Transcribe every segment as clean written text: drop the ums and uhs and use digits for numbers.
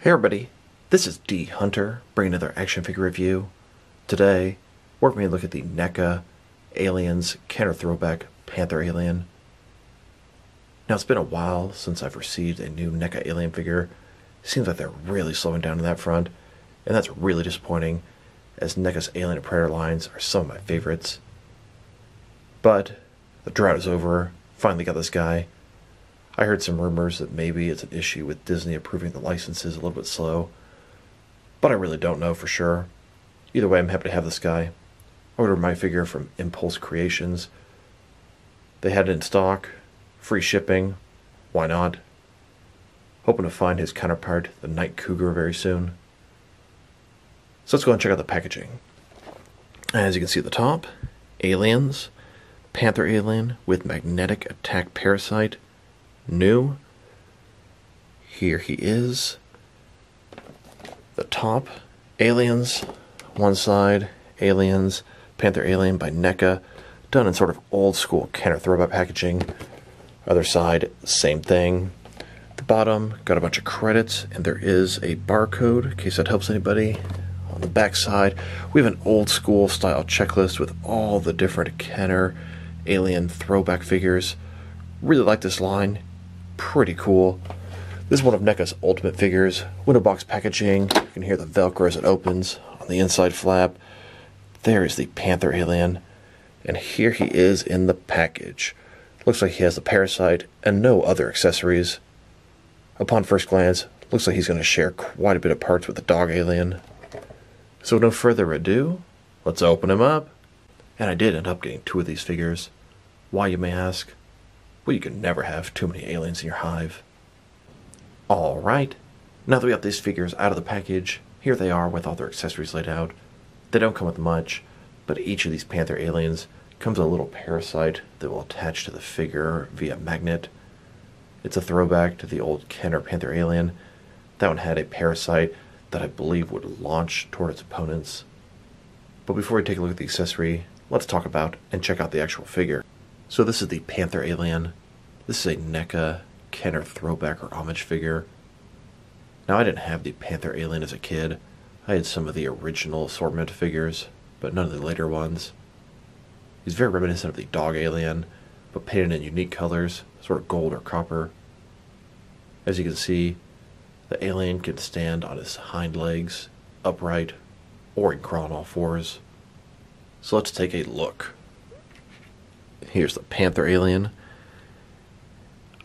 Hey everybody, this is D Hunter, bringing another action figure review. Today, we're going to look at the Neca Alien's Kenner Throwback Panther Alien. Now it's been a while since I've received a new Neca Alien figure. Seems like they're really slowing down on that front, and that's really disappointing, as Neca's Alien and Predator lines are some of my favorites. But the drought is over, finally got this guy. I heard some rumors that maybe it's an issue with Disney approving the licenses a little bit slow, but I really don't know for sure. Either way, I'm happy to have this guy. I ordered my figure from Impulse Creations. They had it in stock, free shipping, why not? Hoping to find his counterpart, the Night Cougar, very soon. So let's go and check out the packaging. As you can see at the top, Aliens, Panther Alien with Magnetic Attack Parasite, new. Here he is. The top, Aliens, one side, Aliens, Panther Alien by Neca, done in sort of old school Kenner Throwback packaging. Other side, same thing. The bottom, got a bunch of credits, and there is a barcode, in case that helps anybody. On the back side, we have an old school style checklist with all the different Kenner Alien throwback figures. Really like this line. Pretty cool. This is one of Neca's ultimate figures. Window box packaging. You can hear the Velcro as it opens on the inside flap. There is the Panther Alien. And here he is in the package. Looks like he has the Parasite and no other accessories. Upon first glance, looks like he's going to share quite a bit of parts with the Dog Alien. So no further ado, let's open him up. And I did end up getting two of these figures. Why, you may ask? Well, you can never have too many aliens in your hive. Alright, now that we got these figures out of the package, here they are with all their accessories laid out. They don't come with much, but each of these Panther Aliens comes with a little parasite that will attach to the figure via magnet. It's a throwback to the old Kenner Panther Alien. That one had a parasite that I believe would launch toward its opponents. But before we take a look at the accessory, let's talk about and check out the actual figure. So this is the Panther Alien. This is a Neca Kenner Throwback or homage figure. Now, I didn't have the Panther Alien as a kid. I had some of the original assortment figures, but none of the later ones. He's very reminiscent of the Dog Alien, but painted in unique colors, sort of gold or copper. As you can see, the alien can stand on his hind legs, upright, or he can crawl on all fours. So let's take a look. Here's the Panther Alien.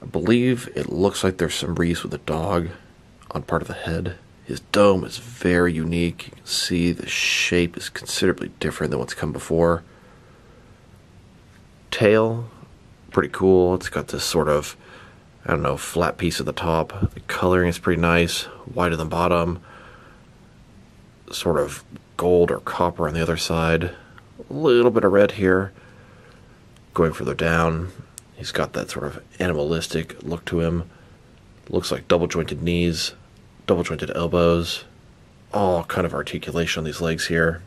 I believe it looks like there's some reuse with the dog on part of the head. His dome is very unique. You can see the shape is considerably different than what's come before. Tail, pretty cool. It's got this sort of, I don't know, flat piece at the top. The coloring is pretty nice. White at the bottom. Sort of gold or copper on the other side. A little bit of red here. Going further down, he's got that sort of animalistic look to him. Looks like double jointed knees, double jointed elbows, all kind of articulation on these legs here.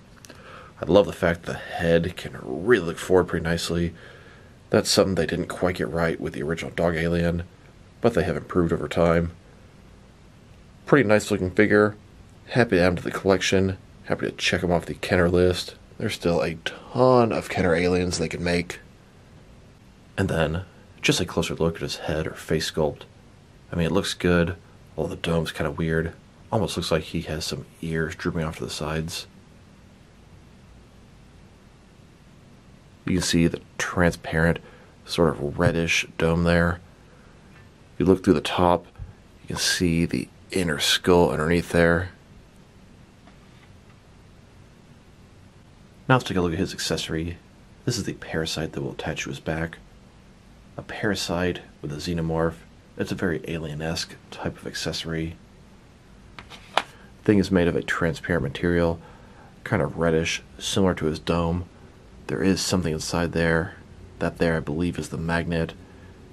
I love the fact the head can really look forward pretty nicely. That's something they didn't quite get right with the original Dog Alien, but they have improved over time. Pretty nice looking figure. Happy to add him to the collection. Happy to check him off the Kenner list. There's still a ton of Kenner Aliens they can make. And then, just a closer look at his head or face sculpt. I mean, it looks good, although the dome's kind of weird. Almost looks like he has some ears drooping off to the sides. You can see the transparent, sort of reddish dome there. If you look through the top, you can see the inner skull underneath there. Now let's take a look at his accessory. This is the Parasite that will attach to his back. A parasite with a xenomorph. It's a very alien-esque type of accessory. The thing is made of a transparent material, kind of reddish, similar to his dome. There is something inside there. That there, I believe, is the magnet.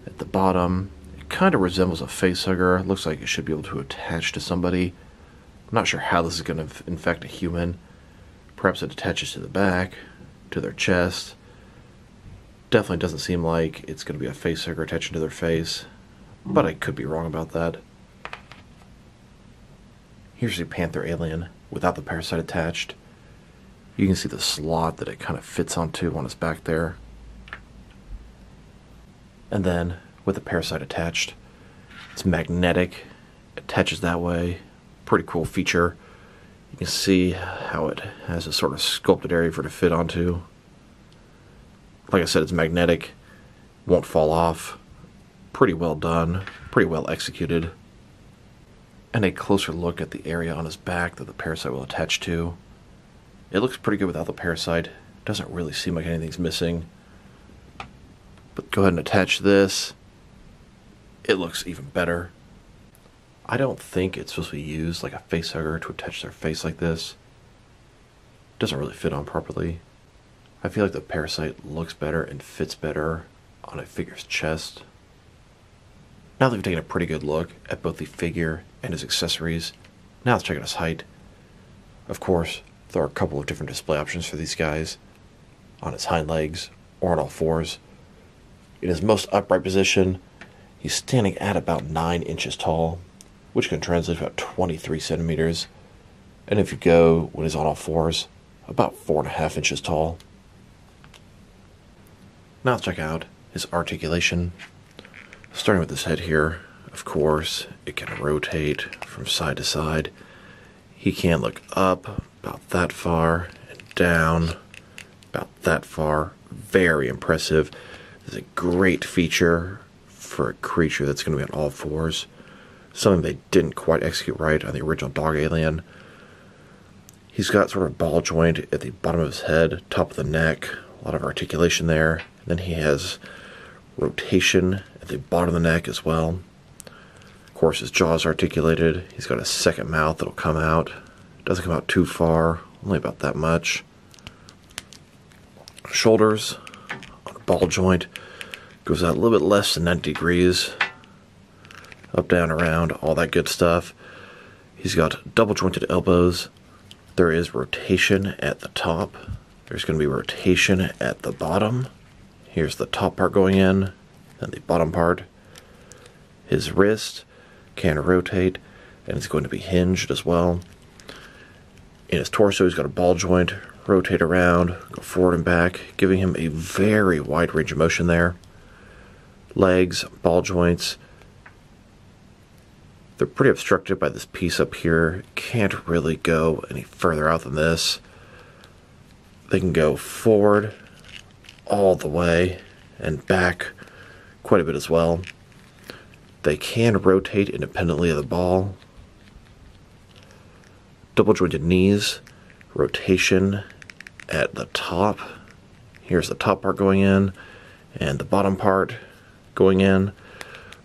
At the bottom, it kind of resembles a facehugger. Looks like it should be able to attach to somebody. I'm not sure how this is going to infect a human. Perhaps it attaches to the back, to their chest. Definitely doesn't seem like it's going to be a facehugger attaching to their face, but I could be wrong about that. Here's the Panther Alien without the Parasite attached. You can see the slot that it kind of fits onto on its back there. And then with the Parasite attached, it's magnetic, attaches that way. Pretty cool feature. You can see how it has a sort of sculpted area for it to fit onto. Like I said, it's magnetic, won't fall off. Pretty well done, pretty well executed. And a closer look at the area on his back that the Parasite will attach to. It looks pretty good without the Parasite. Doesn't really seem like anything's missing. But go ahead and attach this. It looks even better. I don't think it's supposed to be used like a face hugger to attach their face like this. Doesn't really fit on properly. I feel like the Parasite looks better and fits better on a figure's chest. Now that we've taken a pretty good look at both the figure and his accessories, now let's check out his height. Of course, there are a couple of different display options for these guys. On his hind legs or on all fours. In his most upright position, he's standing at about 9 inches tall, which can translate to about 23 centimeters. And if you go when he's on all fours, about 4.5 inches tall. Now let's check out his articulation. Starting with his head here, of course, it can rotate from side to side. He can look up about that far and down about that far. Very impressive. This is a great feature for a creature that's going to be on all fours. Something they didn't quite execute right on the original Dog Alien. He's got sort of a ball joint at the bottom of his head, top of the neck, a lot of articulation there. And then he has rotation at the bottom of the neck as well. Of course, his jaw's articulated. He's got a second mouth that'll come out. Doesn't come out too far, only about that much. Shoulders on a ball joint. Goes out a little bit less than 90 degrees. Up, down, around, all that good stuff. He's got double jointed elbows. There is rotation at the top. There's going to be rotation at the bottom. Here's the top part going in, and the bottom part. His wrist can rotate, and it's going to be hinged as well. In his torso, he's got a ball joint, rotate around, go forward and back, giving him a very wide range of motion there. Legs, ball joints. They're pretty obstructed by this piece up here. Can't really go any further out than this. They can go forward all the way and back quite a bit as well. They can rotate independently of the ball. Double jointed knees, rotation at the top. Here's the top part going in and the bottom part going in.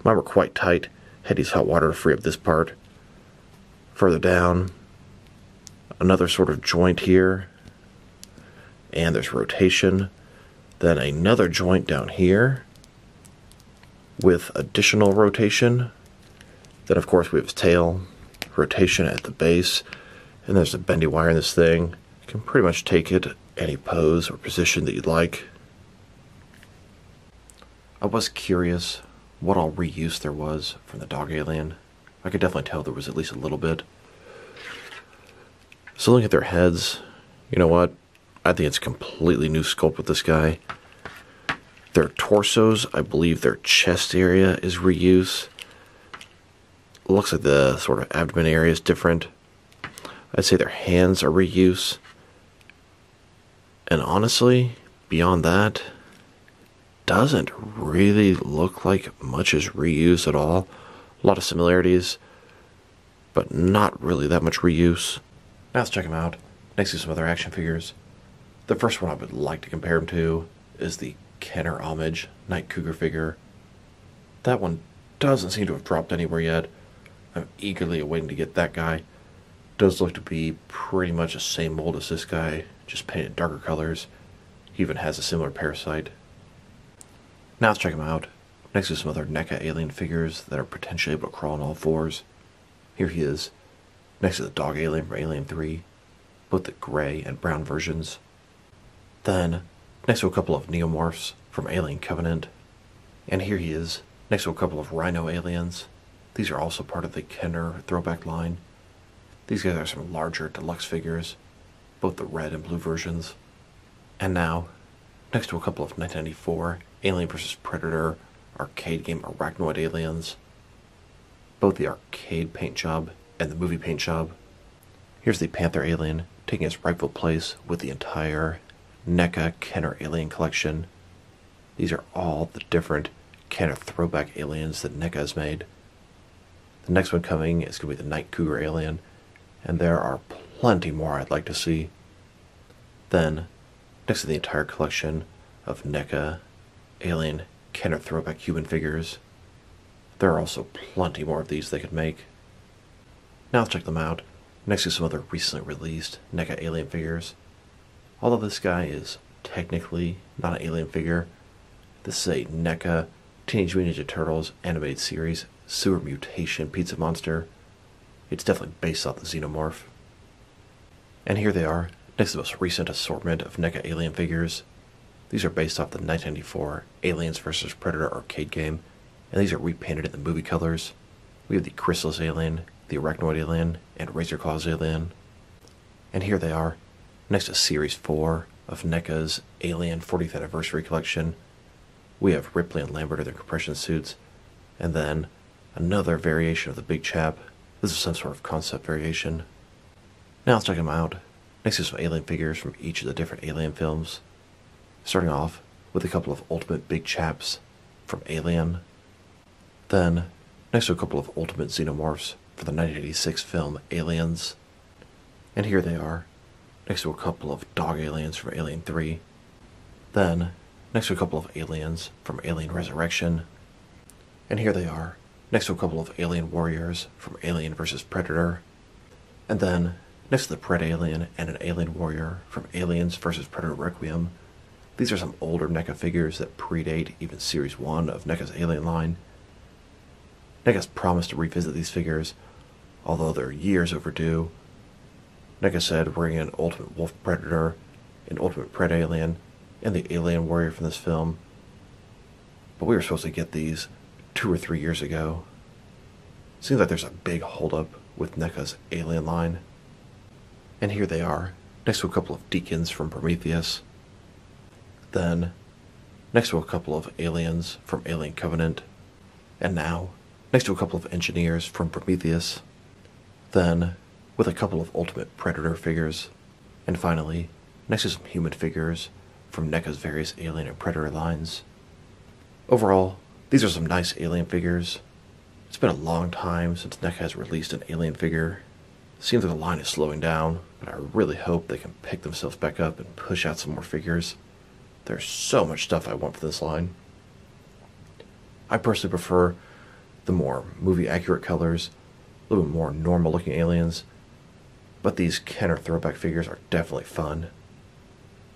Mine were quite tight. Had to use hot water to free up this part. Further down, another sort of joint here, and there's rotation. Then another joint down here with additional rotation. Then of course we have his tail, rotation at the base, and there's a bendy wire in this thing. You can pretty much take it any pose or position that you'd like. I was curious what all reuse there was from the Dog Alien. I could definitely tell there was at least a little bit. So looking at their heads, you know what? I think it's a completely new sculpt with this guy. Their torsos, I believe their chest area is reuse. Looks like the sort of abdomen area is different. I'd say their hands are reuse. And honestly, beyond that, doesn't really look like much is reused at all. A lot of similarities, but not really that much reuse. Now let's check them out next to some other action figures. The first one I would like to compare him to is the Kenner Homage Night Cougar figure. That one doesn't seem to have dropped anywhere yet. I'm eagerly awaiting to get that guy. Does look to be pretty much the same mold as this guy, just painted darker colors. He even has a similar Parasite. Now let's check him out next to some other Neca Alien figures that are potentially able to crawl on all fours. Here he is, next to the Dog Alien from Alien 3, both the gray and brown versions. Then, next to a couple of Neomorphs from Alien Covenant. And here he is, next to a couple of Rhino Aliens. These are also part of the Kenner Throwback line. These guys are some larger deluxe figures, both the red and blue versions. And now, next to a couple of 1994 Alien vs. Predator arcade game Arachnoid aliens, both the arcade paint job and the movie paint job. Here's the Panther Alien taking its rightful place with the entire Neca Kenner Alien collection. These are all the different Kenner Throwback aliens that Neca has made. The next one coming is going to be the Night Cougar Alien, and there are plenty more I'd like to see. Then, next to the entire collection of Neca Alien Kenner Throwback human figures, there are also plenty more of these they could make. Now let's check them out, next to some other recently released Neca Alien figures. Although this guy is technically not an alien figure, this is a Neca Teenage Mutant Ninja Turtles animated series sewer mutation pizza monster. It's definitely based off the Xenomorph. And here they are, next to the most recent assortment of Neca Alien figures. These are based off the 1994 Aliens vs. Predator arcade game, and these are repainted in the movie colors. We have the Chrysalis Alien, the Arachnoid Alien, and Razor Claws Alien. And here they are, next to Series 4 of NECA's Alien 40th Anniversary Collection. We have Ripley and Lambert in their compression suits, and then another variation of the big chap. This is some sort of concept variation. Now let's check them out, next to some alien figures from each of the different Alien films. Starting off with a couple of Ultimate Big Chaps from Alien. Then, next to a couple of Ultimate Xenomorphs for the 1986 film Aliens. And here they are, next to a couple of Dog Aliens from Alien 3. Then, next to a couple of Aliens from Alien Resurrection. And here they are, next to a couple of Alien Warriors from Alien vs. Predator. And then, next to the Pred Alien and an Alien Warrior from Aliens vs. Predator Requiem. These are some older NECA figures that predate even Series 1 of NECA's Alien line. NECA's promised to revisit these figures, although they're years overdue. NECA said we're bringing an Ultimate Wolf Predator, an Ultimate Pred Alien, and the Alien Warrior from this film. But we were supposed to get these 2 or 3 years ago. Seems like there's a big holdup with NECA's Alien line. And here they are, next to a couple of Deacons from Prometheus. Then, next to a couple of aliens from Alien Covenant. And now, next to a couple of engineers from Prometheus. Then, with a couple of Ultimate Predator figures. And finally, next to some human figures from NECA's various Alien and Predator lines. Overall, these are some nice Alien figures. It's been a long time since NECA has released an Alien figure. Seems like the line is slowing down, but I really hope they can pick themselves back up and push out some more figures. There's so much stuff I want for this line. I personally prefer the more movie-accurate colors, a little bit more normal-looking aliens, but these Kenner Throwback figures are definitely fun.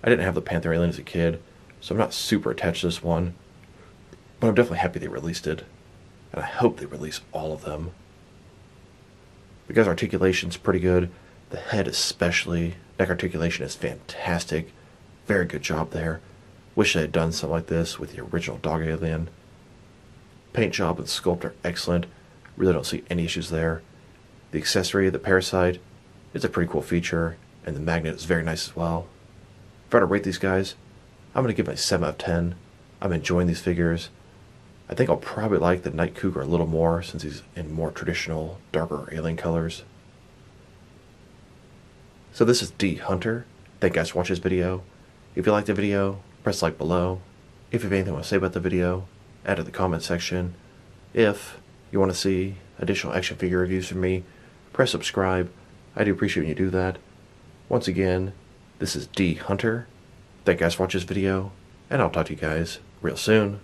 I didn't have the Panther Alien as a kid, so I'm not super attached to this one, but I'm definitely happy they released it, and I hope they release all of them. The guy's articulation's pretty good, the head especially. Neck articulation is fantastic, very good job there. Wish they had done something like this with the original Dog Alien. Paint job and sculpt are excellent, really don't see any issues there. The accessory, the Parasite, is a pretty cool feature, and the magnet is very nice as well. If I were to rate these guys, I'm going to give them a 7 out of 10. I'm enjoying these figures. I think I'll probably like the Night Cougar a little more since he's in more traditional, darker alien colors. So this is D Hunter. Thank you guys for watching this video. If you liked the video, press like below. If you have anything you want to say about the video, add it in the comment section. If you want to see additional action figure reviews from me, press subscribe. I do appreciate when you do that. Once again, this is D Hunter. Thank you guys for watching this video, and I'll talk to you guys real soon.